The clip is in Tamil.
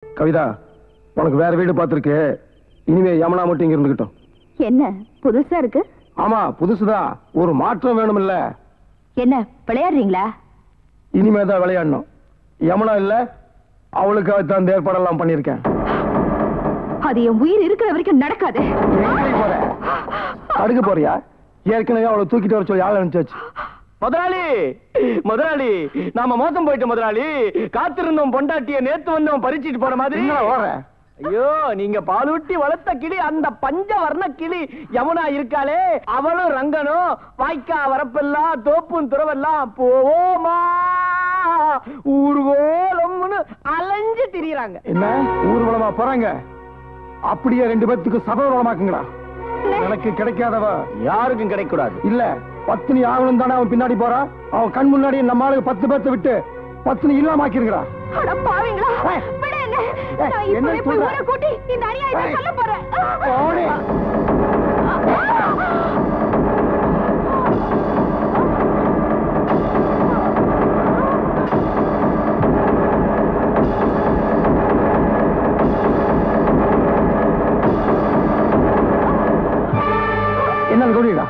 கவிதா, உனக்கு வேற வீடு பார்த்திருக்கு. இனிமே யமுனா மட்டும் இங்க இருந்துகிட்டோம். என்ன புதுசா இருக்கு? ஆமா, புதுசுதான். ஒரு மாற்றம் வேணும்ல. என்ன விளையாடுறீங்களா? இனிமேதான் விளையாடணும். யமுனா இல்ல, அவளுக்காக தான் ஏற்பாடெல்லாம் பண்ணிருக்கேன். அது என் உயிர் இருக்கிற வரைக்கும் நடக்காது. போற தடுக்க போறியா? ஏற்கனவே அவளை தூக்கிட்டு வர சொல்லி ஆள் அனுப்பிச்சாச்சு. முதலாளி, முதலாளி, நாம மோசம் போயிட்டோம் முதலாளி. காத்திருந்தோம் பொண்டாட்டிய, நேத்து வந்தோம் பறிச்சிட்டு போற மாதிரி. ஓடுற? ஐயோ, நீங்க பாலூட்டி வளர்த்த கிளி, அந்த பஞ்ச வர்ண கிளி யமுனா இருக்காளே, அவளும் ரங்கனும் வாய்க்கா வரப்பெல்லாம் தோப்பும் துறவெல்லாம் போவோமா ஊர்கோலம்னு அலைஞ்சு திரியறாங்க. என்ன ஊர்வலமா போறாங்க? அப்படியே ரெண்டு பேத்துக்கு சபதமாக்குங்கடா. எனக்கு கிடைக்காதவ யாருக்கும் கிடைக்க கூடாது. இல்ல, பத்தினி ஆகணும் தானே அவன் பின்னாடி போறான். அவன் கண் முன்னாடி நம்ம ஆளுக்கு 10 பேர்த்த விட்டு பத்தினி இல்லாம ஆக்கிருங்கடா. அட பாவிங்களா, விடு என்ன. நான் இப்பவே போய் ஊரை கூட்டி இந்த அநியாயத்தை சொல்ல போறேன். என்ன கவனிடா?